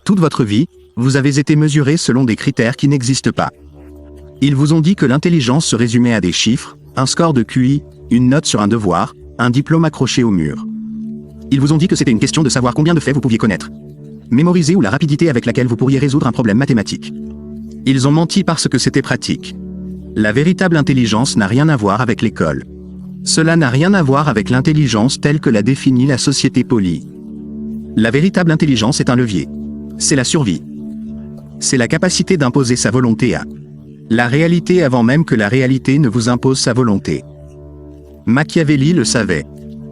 Toute votre vie, vous avez été mesuré selon des critères qui n'existent pas. Ils vous ont dit que l'intelligence se résumait à des chiffres, un score de QI, une note sur un devoir, un diplôme accroché au mur. Ils vous ont dit que c'était une question de savoir combien de faits vous pouviez connaître, mémoriser ou la rapidité avec laquelle vous pourriez résoudre un problème mathématique. Ils ont menti parce que c'était pratique. La véritable intelligence n'a rien à voir avec l'école. Cela n'a rien à voir avec l'intelligence telle que l'a définie la société polie. La véritable intelligence est un levier. C'est la survie. C'est la capacité d'imposer sa volonté à la réalité avant même que la réalité ne vous impose sa volonté. Machiavelli le savait.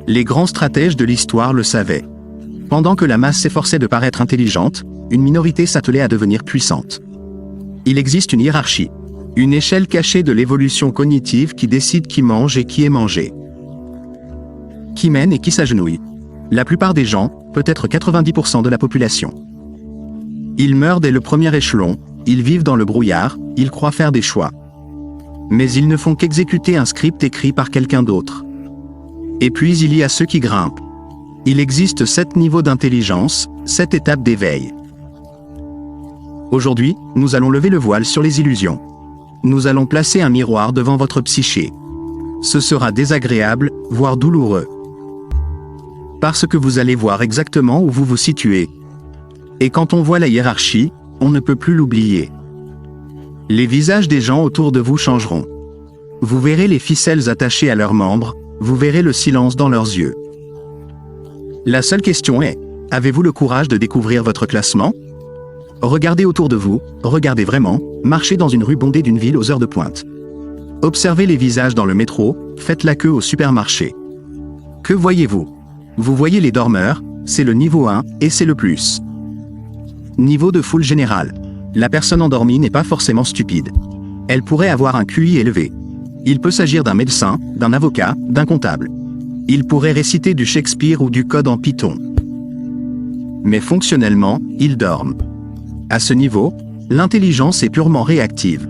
Les grands stratèges de l'histoire le savaient. Pendant que la masse s'efforçait de paraître intelligente, une minorité s'attelait à devenir puissante. Il existe une hiérarchie, une échelle cachée de l'évolution cognitive qui décide qui mange et qui est mangé, qui mène et qui s'agenouille. La plupart des gens, peut-être 90% de la population. Ils meurent dès le premier échelon, ils vivent dans le brouillard, ils croient faire des choix. Mais ils ne font qu'exécuter un script écrit par quelqu'un d'autre. Et puis il y a ceux qui grimpent. Il existe 7 niveaux d'intelligence, 7 étapes d'éveil. Aujourd'hui, nous allons lever le voile sur les illusions. Nous allons placer un miroir devant votre psyché. Ce sera désagréable, voire douloureux. Parce que vous allez voir exactement où vous vous situez. Et quand on voit la hiérarchie, on ne peut plus l'oublier. Les visages des gens autour de vous changeront. Vous verrez les ficelles attachées à leurs membres, vous verrez le silence dans leurs yeux. La seule question est, avez-vous le courage de découvrir votre classement ? Regardez autour de vous, regardez vraiment, marchez dans une rue bondée d'une ville aux heures de pointe. Observez les visages dans le métro, faites la queue au supermarché. Que voyez-vous ? Vous voyez les dormeurs, c'est le niveau 1, et c'est le plus. Niveau de foule générale. La personne endormie n'est pas forcément stupide. Elle pourrait avoir un QI élevé. Il peut s'agir d'un médecin, d'un avocat, d'un comptable. Il pourrait réciter du Shakespeare ou du code en Python. Mais fonctionnellement, ils dorment. À ce niveau, l'intelligence est purement réactive.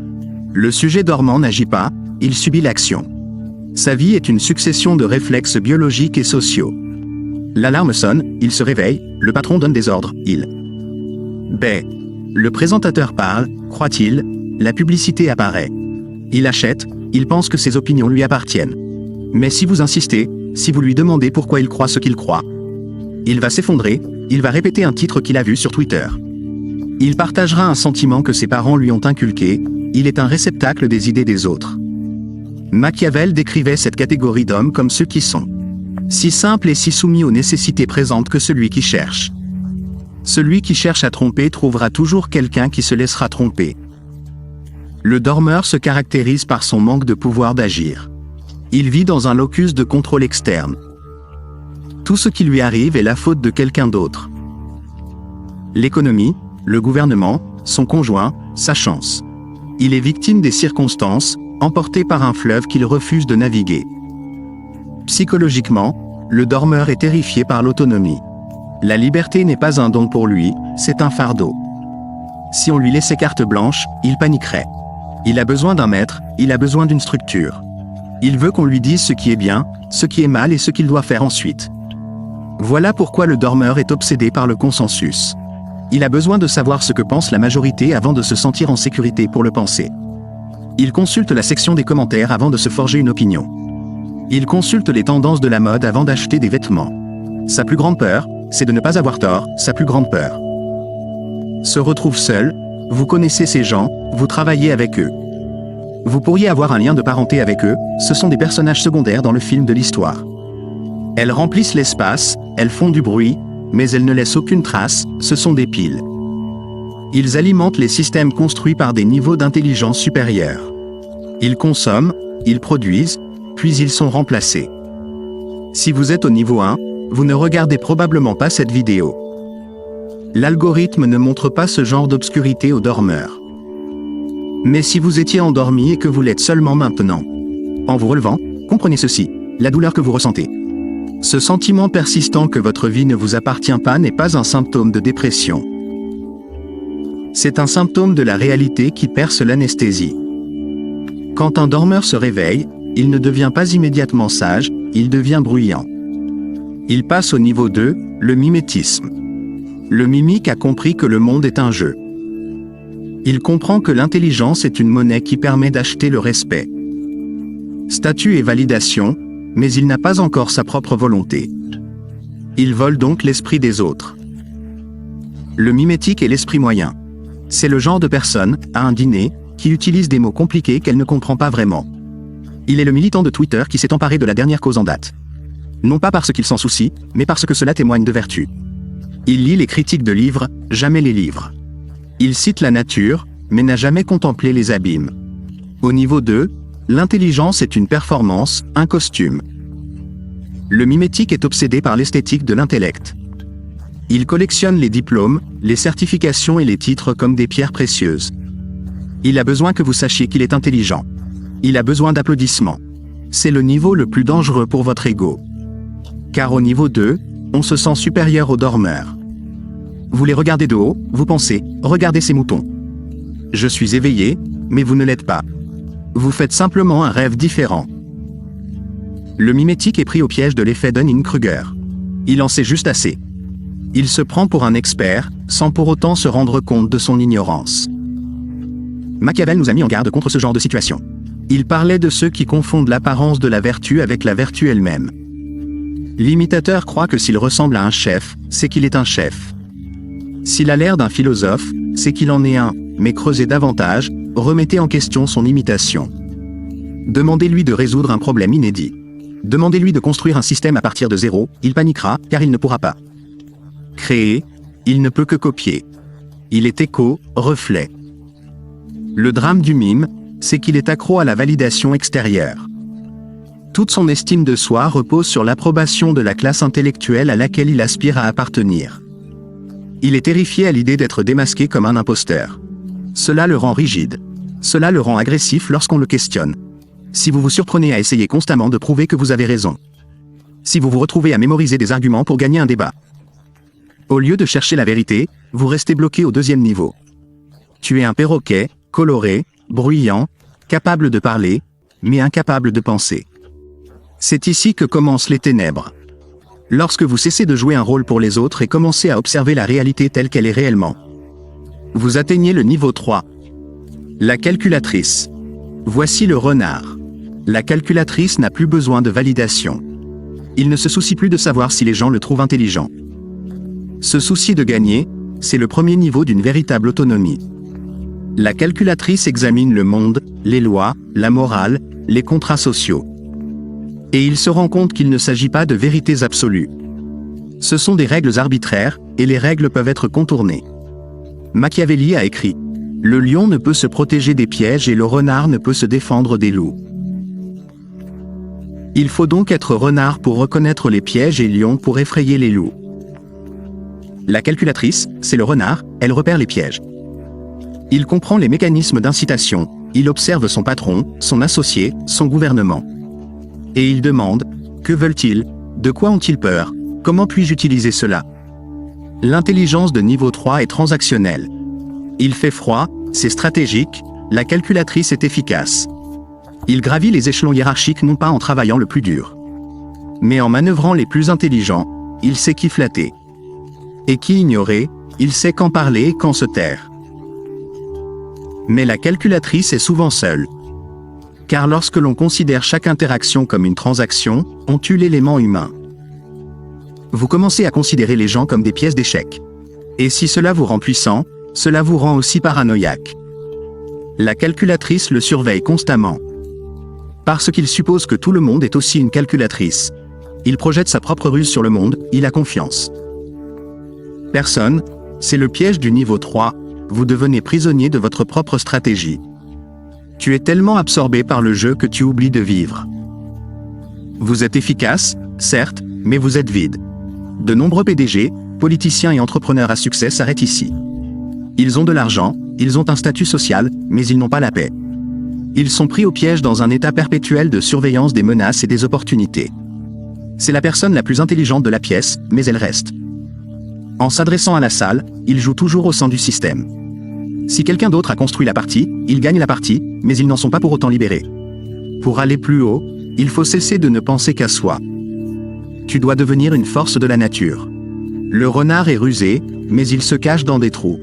Le sujet dormant n'agit pas, il subit l'action. Sa vie est une succession de réflexes biologiques et sociaux. L'alarme sonne, il se réveille, le patron donne des ordres, il baie. Le présentateur parle, croit-il, la publicité apparaît. Il achète, il pense que ses opinions lui appartiennent. Mais si vous insistez, si vous lui demandez pourquoi il croit ce qu'il croit, il va s'effondrer, il va répéter un titre qu'il a vu sur Twitter. Il partagera un sentiment que ses parents lui ont inculqué, il est un réceptacle des idées des autres. Machiavel décrivait cette catégorie d'hommes comme ceux qui sont si simples et si soumis aux nécessités présentes que celui qui cherche. Celui qui cherche à tromper trouvera toujours quelqu'un qui se laissera tromper. Le dormeur se caractérise par son manque de pouvoir d'agir. Il vit dans un locus de contrôle externe. Tout ce qui lui arrive est la faute de quelqu'un d'autre. L'économie, le gouvernement, son conjoint, sa chance. Il est victime des circonstances, emporté par un fleuve qu'il refuse de naviguer. Psychologiquement, le dormeur est terrifié par l'autonomie. La liberté n'est pas un don pour lui, c'est un fardeau. Si on lui laissait carte blanche, il paniquerait. Il a besoin d'un maître, il a besoin d'une structure. Il veut qu'on lui dise ce qui est bien, ce qui est mal et ce qu'il doit faire ensuite. Voilà pourquoi le dormeur est obsédé par le consensus. Il a besoin de savoir ce que pense la majorité avant de se sentir en sécurité pour le penser. Il consulte la section des commentaires avant de se forger une opinion. Il consulte les tendances de la mode avant d'acheter des vêtements. Sa plus grande peur, c'est de ne pas avoir tort, sa plus grande peur. Se retrouve seul, vous connaissez ces gens, vous travaillez avec eux. Vous pourriez avoir un lien de parenté avec eux, ce sont des personnages secondaires dans le film de l'histoire. Elles remplissent l'espace, elles font du bruit, mais elles ne laissent aucune trace, ce sont des piles. Ils alimentent les systèmes construits par des niveaux d'intelligence supérieurs. Ils consomment, ils produisent, puis ils sont remplacés. Si vous êtes au niveau 1, vous ne regardez probablement pas cette vidéo. L'algorithme ne montre pas ce genre d'obscurité aux dormeurs. Mais si vous étiez endormi et que vous l'êtes seulement maintenant, en vous relevant, comprenez ceci, la douleur que vous ressentez. Ce sentiment persistant que votre vie ne vous appartient pas n'est pas un symptôme de dépression. C'est un symptôme de la réalité qui perce l'anesthésie. Quand un dormeur se réveille, il ne devient pas immédiatement sage, il devient bruyant. Il passe au niveau 2, le mimétisme. Le mimique a compris que le monde est un jeu. Il comprend que l'intelligence est une monnaie qui permet d'acheter le respect. Statut et validation, mais il n'a pas encore sa propre volonté. Il vole donc l'esprit des autres. Le mimétique est l'esprit moyen. C'est le genre de personne, à un dîner, qui utilise des mots compliqués qu'elle ne comprend pas vraiment. Il est le militant de Twitter qui s'est emparé de la dernière cause en date. Non pas parce qu'il s'en soucie, mais parce que cela témoigne de vertu. Il lit les critiques de livres, jamais les livres. Il cite la nature, mais n'a jamais contemplé les abîmes. Au niveau 2, l'intelligence est une performance, un costume. Le mimétique est obsédé par l'esthétique de l'intellect. Il collectionne les diplômes, les certifications et les titres comme des pierres précieuses. Il a besoin que vous sachiez qu'il est intelligent. Il a besoin d'applaudissements. C'est le niveau le plus dangereux pour votre ego. Car au niveau 2, on se sent supérieur aux dormeurs. Vous les regardez de haut, vous pensez, regardez ces moutons. Je suis éveillé, mais vous ne l'êtes pas. Vous faites simplement un rêve différent. Le mimétique est pris au piège de l'effet Dunning-Kruger. Il en sait juste assez. Il se prend pour un expert, sans pour autant se rendre compte de son ignorance. Machiavel nous a mis en garde contre ce genre de situation. Il parlait de ceux qui confondent l'apparence de la vertu avec la vertu elle-même. L'imitateur croit que s'il ressemble à un chef, c'est qu'il est un chef. S'il a l'air d'un philosophe, c'est qu'il en est un, mais creusez davantage, remettez en question son imitation. Demandez-lui de résoudre un problème inédit. Demandez-lui de construire un système à partir de zéro, il paniquera, car il ne pourra pas. Créer, il ne peut que copier. Il est écho, reflet. Le drame du mime, c'est qu'il est accro à la validation extérieure. Toute son estime de soi repose sur l'approbation de la classe intellectuelle à laquelle il aspire à appartenir. Il est terrifié à l'idée d'être démasqué comme un imposteur. Cela le rend rigide. Cela le rend agressif lorsqu'on le questionne. Si vous vous surprenez à essayer constamment de prouver que vous avez raison. Si vous vous retrouvez à mémoriser des arguments pour gagner un débat. Au lieu de chercher la vérité, vous restez bloqué au deuxième niveau. Tu es un perroquet, coloré, bruyant, capable de parler, mais incapable de penser. C'est ici que commencent les ténèbres. Lorsque vous cessez de jouer un rôle pour les autres et commencez à observer la réalité telle qu'elle est réellement. Vous atteignez le niveau 3. La calculatrice. Voici le renard. La calculatrice n'a plus besoin de validation. Il ne se soucie plus de savoir si les gens le trouvent intelligent. Se soucier de gagner, c'est le premier niveau d'une véritable autonomie. La calculatrice examine le monde, les lois, la morale, les contrats sociaux. Et il se rend compte qu'il ne s'agit pas de vérités absolues. Ce sont des règles arbitraires, et les règles peuvent être contournées. Machiavelli a écrit « Le lion ne peut se protéger des pièges et le renard ne peut se défendre des loups ». Il faut donc être renard pour reconnaître les pièges et lion pour effrayer les loups. La calculatrice, c'est le renard, elle repère les pièges. Il comprend les mécanismes d'incitation, il observe son patron, son associé, son gouvernement. Et il demande, que veulent-ils? De quoi ont-ils peur? Comment puis-je utiliser cela? L'intelligence de niveau 3 est transactionnelle. Il fait froid, c'est stratégique, la calculatrice est efficace. Il gravit les échelons hiérarchiques non pas en travaillant le plus dur, mais en manœuvrant les plus intelligents, il sait qui flatter. Et qui ignorer, il sait quand parler et quand se taire. Mais la calculatrice est souvent seule. Car lorsque l'on considère chaque interaction comme une transaction, on tue l'élément humain. Vous commencez à considérer les gens comme des pièces d'échecs. Et si cela vous rend puissant, cela vous rend aussi paranoïaque. La calculatrice le surveille constamment. Parce qu'il suppose que tout le monde est aussi une calculatrice. Il projette sa propre ruse sur le monde, il a confiance. Personne, c'est le piège du niveau 3, vous devenez prisonnier de votre propre stratégie. Tu es tellement absorbé par le jeu que tu oublies de vivre. Vous êtes efficace, certes, mais vous êtes vide. De nombreux PDG, politiciens et entrepreneurs à succès s'arrêtent ici. Ils ont de l'argent, ils ont un statut social, mais ils n'ont pas la paix. Ils sont pris au piège dans un état perpétuel de surveillance des menaces et des opportunités. C'est la personne la plus intelligente de la pièce, mais elle reste. En s'adressant à la salle, il joue toujours au sein du système. Si quelqu'un d'autre a construit la partie, il gagne la partie, mais ils n'en sont pas pour autant libérés. Pour aller plus haut, il faut cesser de ne penser qu'à soi. Tu dois devenir une force de la nature. Le renard est rusé, mais il se cache dans des trous.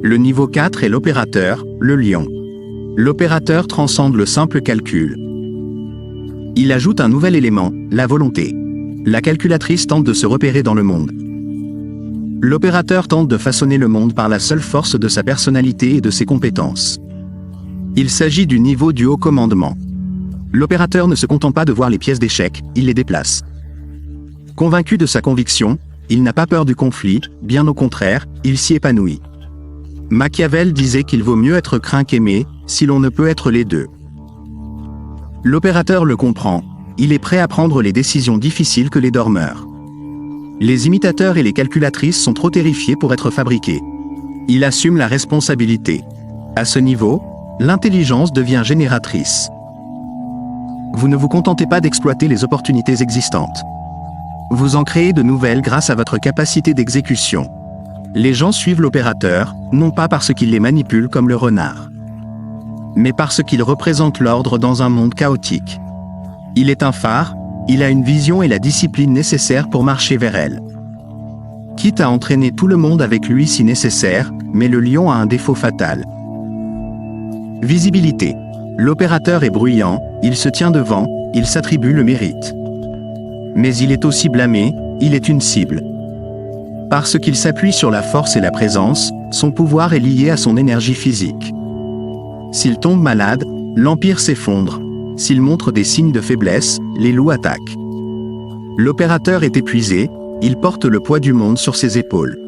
Le niveau 4 est l'opérateur, le lion. L'opérateur transcende le simple calcul. Il ajoute un nouvel élément, la volonté. La calculatrice tente de se repérer dans le monde. L'opérateur tente de façonner le monde par la seule force de sa personnalité et de ses compétences. Il s'agit du niveau du haut commandement. L'opérateur ne se contente pas de voir les pièces d'échecs, il les déplace. Convaincu de sa conviction, il n'a pas peur du conflit, bien au contraire, il s'y épanouit. Machiavel disait qu'il vaut mieux être craint qu'aimé, si l'on ne peut être les deux. L'opérateur le comprend, il est prêt à prendre les décisions difficiles que les dormeurs. Les imitateurs et les calculatrices sont trop terrifiés pour être fabriqués. Il assume la responsabilité. À ce niveau, l'intelligence devient génératrice. Vous ne vous contentez pas d'exploiter les opportunités existantes. Vous en créez de nouvelles grâce à votre capacité d'exécution. Les gens suivent l'opérateur, non pas parce qu'il les manipule comme le renard, mais parce qu'il représente l'ordre dans un monde chaotique. Il est un phare, il a une vision et la discipline nécessaire pour marcher vers elle. Quitte à entraîner tout le monde avec lui si nécessaire, mais le lion a un défaut fatal. Visibilité. L'opérateur est bruyant, il se tient devant, il s'attribue le mérite. Mais il est aussi blâmé, il est une cible. Parce qu'il s'appuie sur la force et la présence, son pouvoir est lié à son énergie physique. S'il tombe malade, l'empire s'effondre. S'il montre des signes de faiblesse, les loups attaquent. L'opérateur est épuisé, il porte le poids du monde sur ses épaules.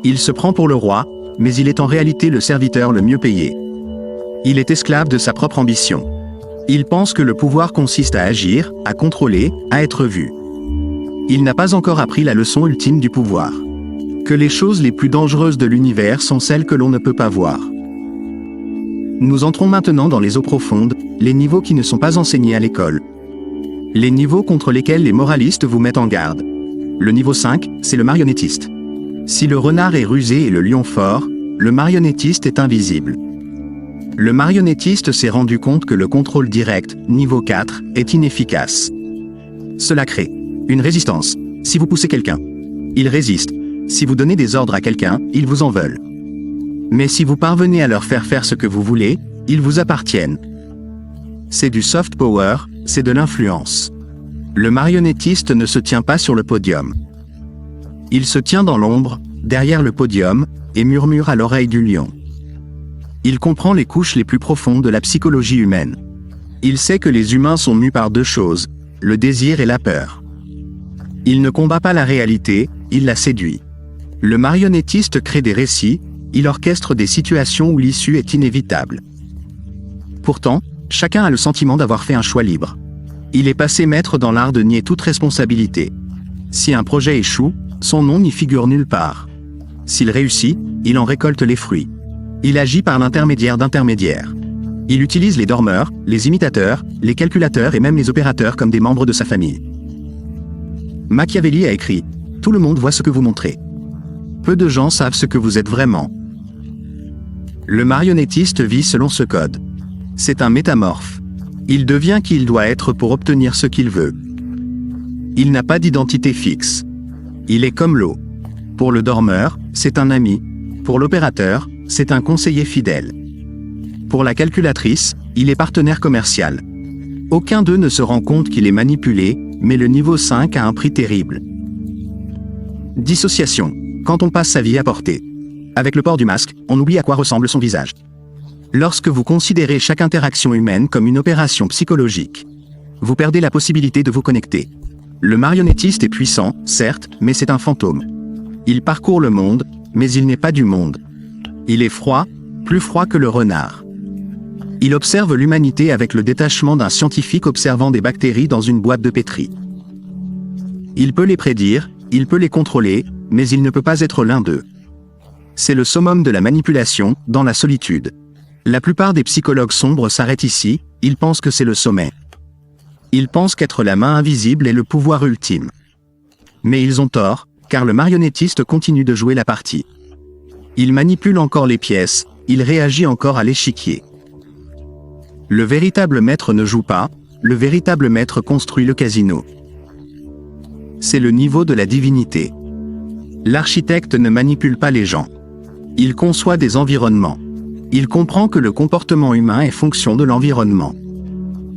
Il se prend pour le roi, mais il est en réalité le serviteur le mieux payé. Il est esclave de sa propre ambition. Il pense que le pouvoir consiste à agir, à contrôler, à être vu. Il n'a pas encore appris la leçon ultime du pouvoir. Que les choses les plus dangereuses de l'univers sont celles que l'on ne peut pas voir. Nous entrons maintenant dans les eaux profondes, les niveaux qui ne sont pas enseignés à l'école. Les niveaux contre lesquels les moralistes vous mettent en garde. Le niveau 5, c'est le marionnettiste. Si le renard est rusé et le lion fort, le marionnettiste est invisible. Le marionnettiste s'est rendu compte que le contrôle direct, niveau 4, est inefficace. Cela crée une résistance. Si vous poussez quelqu'un, il résiste. Si vous donnez des ordres à quelqu'un, ils vous en veulent. Mais si vous parvenez à leur faire ce que vous voulez, ils vous appartiennent. C'est du soft power, c'est de l'influence. Le marionnettiste ne se tient pas sur le podium. Il se tient dans l'ombre, derrière le podium, et murmure à l'oreille du lion. Il comprend les couches les plus profondes de la psychologie humaine. Il sait que les humains sont mus par deux choses, le désir et la peur. Il ne combat pas la réalité, il la séduit. Le marionnettiste crée des récits, il orchestre des situations où l'issue est inévitable. Pourtant, chacun a le sentiment d'avoir fait un choix libre. Il est passé maître dans l'art de nier toute responsabilité. Si un projet échoue, son nom n'y figure nulle part. S'il réussit, il en récolte les fruits. Il agit par l'intermédiaire d'intermédiaires. Il utilise les dormeurs, les imitateurs, les calculateurs et même les opérateurs comme des membres de sa famille. Machiavelli a écrit « Tout le monde voit ce que vous montrez. Peu de gens savent ce que vous êtes vraiment. » Le marionnettiste vit selon ce code. C'est un métamorphe. Il devient qui il doit être pour obtenir ce qu'il veut. Il n'a pas d'identité fixe. Il est comme l'eau. Pour le dormeur, c'est un ami. Pour l'opérateur, c'est un conseiller fidèle. Pour la calculatrice, il est partenaire commercial. Aucun d'eux ne se rend compte qu'il est manipulé, mais le niveau 5 a un prix terrible. Dissociation. Quand on passe sa vie à porter. Avec le port du masque, on oublie à quoi ressemble son visage. Lorsque vous considérez chaque interaction humaine comme une opération psychologique, vous perdez la possibilité de vous connecter. Le marionnettiste est puissant, certes, mais c'est un fantôme. Il parcourt le monde, mais il n'est pas du monde. Il est froid, plus froid que le renard. Il observe l'humanité avec le détachement d'un scientifique observant des bactéries dans une boîte de pétri. Il peut les prédire, il peut les contrôler, mais il ne peut pas être l'un d'eux. C'est le summum de la manipulation, dans la solitude. La plupart des psychologues sombres s'arrêtent ici, ils pensent que c'est le sommet. Ils pensent qu'être la main invisible est le pouvoir ultime. Mais ils ont tort, car le marionnettiste continue de jouer la partie. Il manipule encore les pièces, il réagit encore à l'échiquier. Le véritable maître ne joue pas, le véritable maître construit le casino. c'est le niveau de la divinité. L'architecte ne manipule pas les gens. Il conçoit des environnements. Il comprend que le comportement humain est fonction de l'environnement.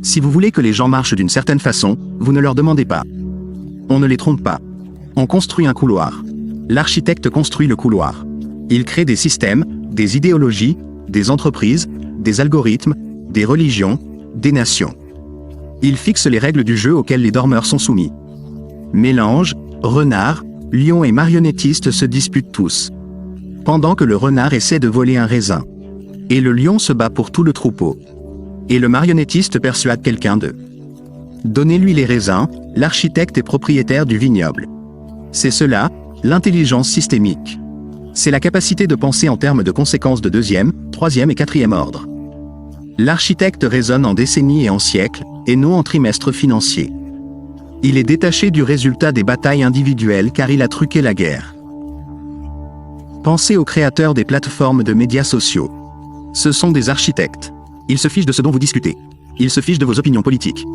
Si vous voulez que les gens marchent d'une certaine façon, vous ne leur demandez pas. On ne les trompe pas. On construit un couloir. L'architecte construit le couloir. Il crée des systèmes, des idéologies, des entreprises, des algorithmes, des religions, des nations. Il fixe les règles du jeu auxquelles les dormeurs sont soumis. Mélange, renard, lion et marionnettistes se disputent tous. Pendant que le renard essaie de voler un raisin. Et le lion se bat pour tout le troupeau. Et le marionnettiste persuade quelqu'un d'eux. Donnez-lui les raisins, l'architecte est propriétaire du vignoble. C'est cela, l'intelligence systémique. C'est la capacité de penser en termes de conséquences de deuxième, troisième et quatrième ordre. L'architecte raisonne en décennies et en siècles, et non en trimestres financiers. Il est détaché du résultat des batailles individuelles car il a truqué la guerre. Pensez aux créateurs des plateformes de médias sociaux. Ce sont des architectes. Ils se fichent de ce dont vous discutez. Ils se fichent de vos opinions politiques.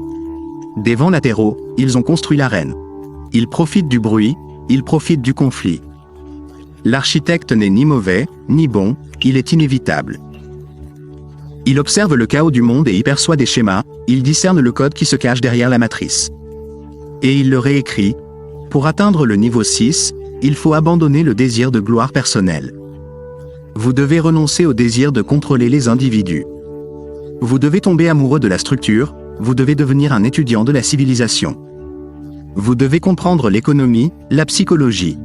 Des vents latéraux, ils ont construit l'arène. Ils profitent du bruit, ils profitent du conflit. L'architecte n'est ni mauvais, ni bon, il est inévitable. Il observe le chaos du monde et y perçoit des schémas, il discerne le code qui se cache derrière la matrice. Et il le réécrit. Pour atteindre le niveau 6, il faut abandonner le désir de gloire personnelle. Vous devez renoncer au désir de contrôler les individus. Vous devez tomber amoureux de la structure, vous devez devenir un étudiant de la civilisation. Vous devez comprendre l'économie, la psychologie,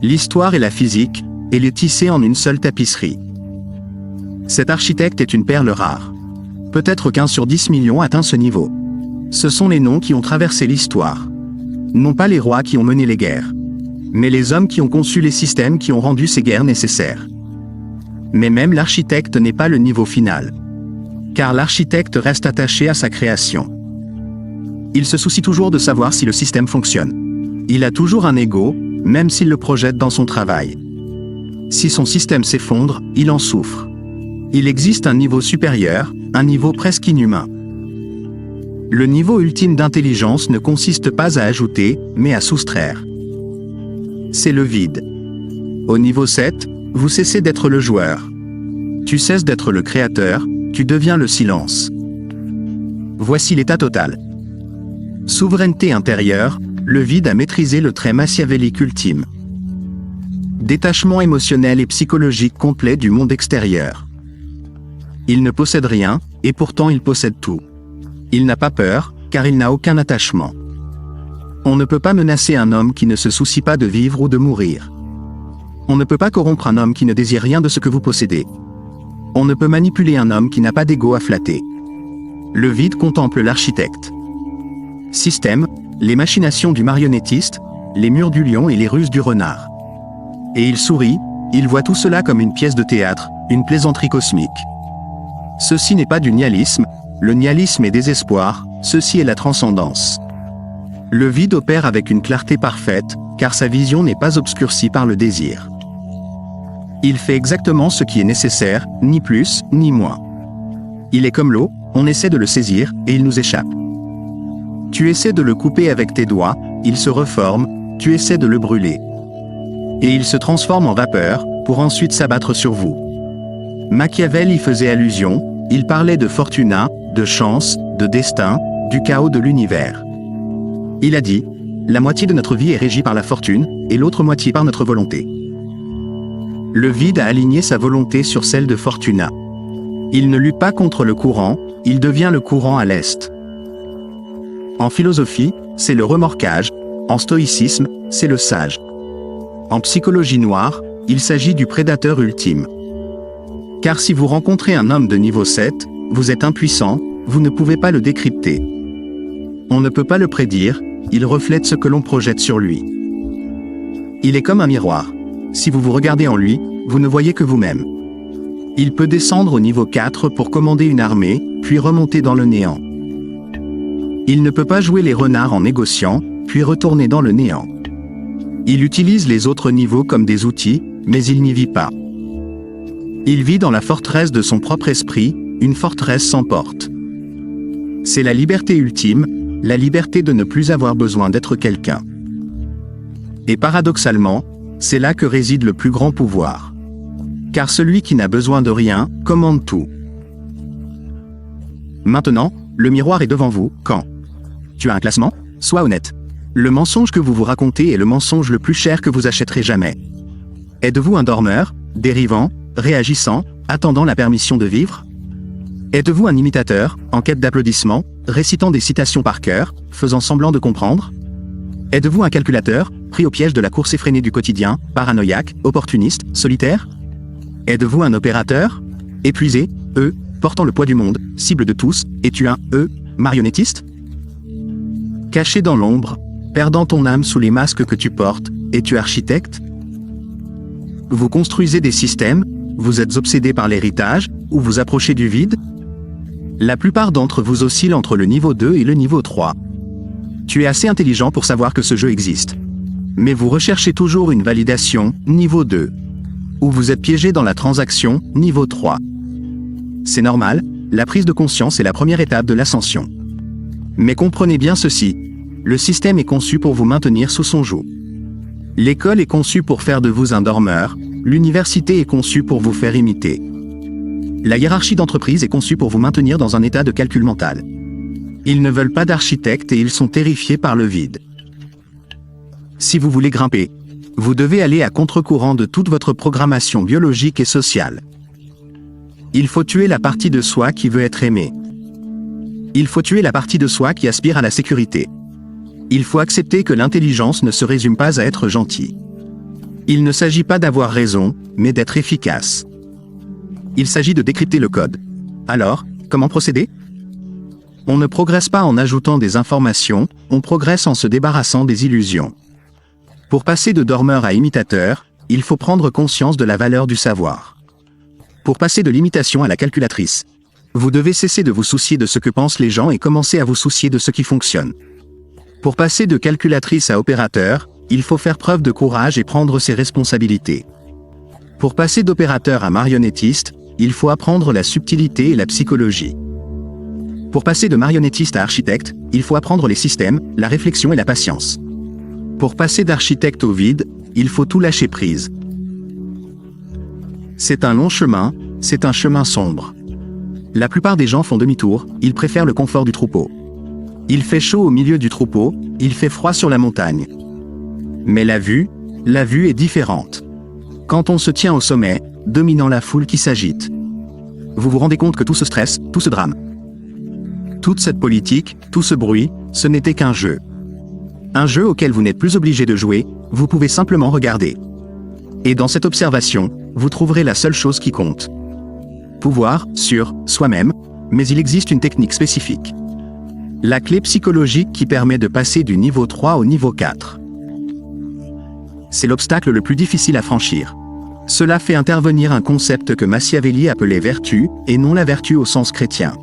l'histoire et la physique, et les tisser en une seule tapisserie. Cet architecte est une perle rare. Peut-être qu'un sur 10 millions atteint ce niveau. Ce sont les noms qui ont traversé l'histoire. Non pas les rois qui ont mené les guerres, mais les hommes qui ont conçu les systèmes qui ont rendu ces guerres nécessaires. Mais même l'architecte n'est pas le niveau final. Car l'architecte reste attaché à sa création. Il se soucie toujours de savoir si le système fonctionne. Il a toujours un ego, même s'il le projette dans son travail. Si son système s'effondre, il en souffre. Il existe un niveau supérieur, un niveau presque inhumain. Le niveau ultime d'intelligence ne consiste pas à ajouter, mais à soustraire. C'est le vide. Au niveau 7, vous cessez d'être le joueur. Tu cesses d'être le créateur, tu deviens le silence. Voici l'état total. Souveraineté intérieure, le vide a maîtrisé le trait machiavélique ultime. Détachement émotionnel et psychologique complet du monde extérieur. Il ne possède rien, et pourtant il possède tout. Il n'a pas peur, car il n'a aucun attachement. On ne peut pas menacer un homme qui ne se soucie pas de vivre ou de mourir. On ne peut pas corrompre un homme qui ne désire rien de ce que vous possédez. On ne peut manipuler un homme qui n'a pas d'ego à flatter. Le vide contemple l'architecte. Système, les machinations du marionnettiste, les murs du lion et les ruses du renard. Et il sourit, il voit tout cela comme une pièce de théâtre, une plaisanterie cosmique. Ceci n'est pas du nihilisme, le nihilisme est désespoir, ceci est la transcendance. Le vide opère avec une clarté parfaite, car sa vision n'est pas obscurcie par le désir. Il fait exactement ce qui est nécessaire, ni plus, ni moins. Il est comme l'eau, on essaie de le saisir, et il nous échappe. Tu essaies de le couper avec tes doigts, il se reforme, tu essaies de le brûler. Et il se transforme en vapeur, pour ensuite s'abattre sur vous. Machiavel y faisait allusion, il parlait de fortuna, de chance, de destin, du chaos de l'univers. Il a dit, la moitié de notre vie est régie par la fortune, et l'autre moitié par notre volonté. Le vide a aligné sa volonté sur celle de Fortuna. Il ne lutte pas contre le courant, il devient le courant à l'est. En philosophie, c'est le remorquage, en stoïcisme, c'est le sage. En psychologie noire, il s'agit du prédateur ultime. Car si vous rencontrez un homme de niveau 7, vous êtes impuissant, vous ne pouvez pas le décrypter. On ne peut pas le prédire, il reflète ce que l'on projette sur lui. Il est comme un miroir. Si vous vous regardez en lui, vous ne voyez que vous-même. Il peut descendre au niveau 4 pour commander une armée, puis remonter dans le néant. Il ne peut pas jouer les renards en négociant, puis retourner dans le néant. Il utilise les autres niveaux comme des outils, mais il n'y vit pas. Il vit dans la forteresse de son propre esprit, une forteresse sans porte. C'est la liberté ultime, la liberté de ne plus avoir besoin d'être quelqu'un. Et paradoxalement, c'est là que réside le plus grand pouvoir. Car celui qui n'a besoin de rien, commande tout. Maintenant, le miroir est devant vous, quand tu as un classement, sois honnête. Le mensonge que vous vous racontez est le mensonge le plus cher que vous achèterez jamais. Êtes-vous un dormeur, dérivant, réagissant, attendant la permission de vivre? Êtes-vous un imitateur, en quête d'applaudissements, récitant des citations par cœur, faisant semblant de comprendre? Êtes-vous un calculateur, pris au piège de la course effrénée du quotidien, paranoïaque, opportuniste, solitaire? Êtes-vous un opérateur? Épuisé, portant le poids du monde, cible de tous, es-tu un, marionnettiste? Caché dans l'ombre, perdant ton âme sous les masques que tu portes, es-tu architecte? Vous construisez des systèmes, vous êtes obsédé par l'héritage, ou vous approchez du vide? La plupart d'entre vous oscillent entre le niveau 2 et le niveau 3. Tu es assez intelligent pour savoir que ce jeu existe. Mais vous recherchez toujours une validation, niveau 2. Ou vous êtes piégé dans la transaction, niveau 3. C'est normal, la prise de conscience est la première étape de l'ascension. Mais comprenez bien ceci, le système est conçu pour vous maintenir sous son joug. L'école est conçue pour faire de vous un dormeur, l'université est conçue pour vous faire imiter. La hiérarchie d'entreprise est conçue pour vous maintenir dans un état de calcul mental. Ils ne veulent pas d'architecte et ils sont terrifiés par le vide. Si vous voulez grimper, vous devez aller à contre-courant de toute votre programmation biologique et sociale. Il faut tuer la partie de soi qui veut être aimée. Il faut tuer la partie de soi qui aspire à la sécurité. Il faut accepter que l'intelligence ne se résume pas à être gentil. Il ne s'agit pas d'avoir raison, mais d'être efficace. Il s'agit de décrypter le code. Alors, comment procéder? On ne progresse pas en ajoutant des informations, on progresse en se débarrassant des illusions. Pour passer de dormeur à imitateur, il faut prendre conscience de la valeur du savoir. Pour passer de l'imitation à la calculatrice, vous devez cesser de vous soucier de ce que pensent les gens et commencer à vous soucier de ce qui fonctionne. Pour passer de calculatrice à opérateur, il faut faire preuve de courage et prendre ses responsabilités. Pour passer d'opérateur à marionnettiste, il faut apprendre la subtilité et la psychologie. Pour passer de marionnettiste à architecte, il faut apprendre les systèmes, la réflexion et la patience. Pour passer d'architecte au vide, il faut tout lâcher prise. C'est un long chemin, c'est un chemin sombre. La plupart des gens font demi-tour, ils préfèrent le confort du troupeau. Il fait chaud au milieu du troupeau, il fait froid sur la montagne. Mais la vue est différente. Quand on se tient au sommet, dominant la foule qui s'agite. Vous vous rendez compte que tout ce stress, tout ce drame, toute cette politique, tout ce bruit, ce n'était qu'un jeu. Un jeu auquel vous n'êtes plus obligé de jouer, vous pouvez simplement regarder. Et dans cette observation, vous trouverez la seule chose qui compte. Pouvoir, sur soi-même, mais il existe une technique spécifique. La clé psychologique qui permet de passer du niveau 3 au niveau 4. C'est l'obstacle le plus difficile à franchir. Cela fait intervenir un concept que Machiavelli appelait vertu, et non la vertu au sens chrétien.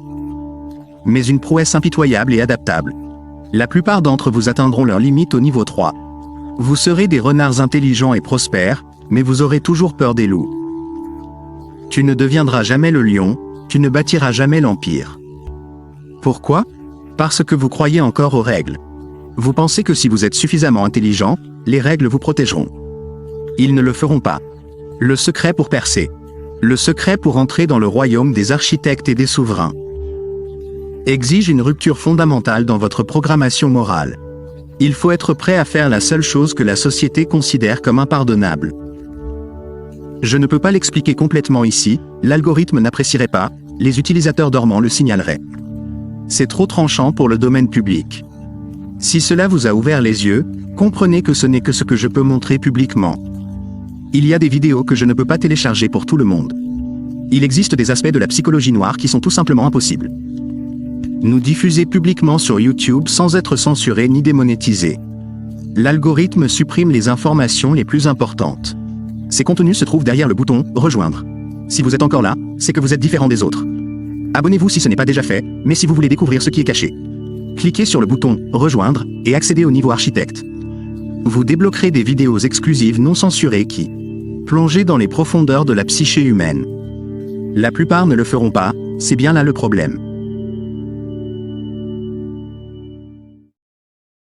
Mais une prouesse impitoyable et adaptable. La plupart d'entre vous atteindront leurs limites au niveau 3. Vous serez des renards intelligents et prospères, mais vous aurez toujours peur des loups. Tu ne deviendras jamais le lion, tu ne bâtiras jamais l'empire. Pourquoi? Parce que vous croyez encore aux règles. Vous pensez que si vous êtes suffisamment intelligent, les règles vous protégeront. Ils ne le feront pas. Le secret pour percer. Le secret pour entrer dans le royaume des architectes et des souverains. Exige une rupture fondamentale dans votre programmation morale. Il faut être prêt à faire la seule chose que la société considère comme impardonnable. Je ne peux pas l'expliquer complètement ici, l'algorithme n'apprécierait pas, les utilisateurs dormants le signaleraient. C'est trop tranchant pour le domaine public. Si cela vous a ouvert les yeux, comprenez que ce n'est que ce que je peux montrer publiquement. Il y a des vidéos que je ne peux pas télécharger pour tout le monde. Il existe des aspects de la psychologie noire qui sont tout simplement impossibles. Nous diffuser publiquement sur YouTube sans être censurés ni démonétisés. L'algorithme supprime les informations les plus importantes. Ces contenus se trouvent derrière le bouton « Rejoindre ». Si vous êtes encore là, c'est que vous êtes différent des autres. Abonnez-vous si ce n'est pas déjà fait, mais si vous voulez découvrir ce qui est caché. Cliquez sur le bouton « Rejoindre » et accédez au niveau architecte. Vous débloquerez des vidéos exclusives non censurées qui plongent dans les profondeurs de la psyché humaine. La plupart ne le feront pas, c'est bien là le problème.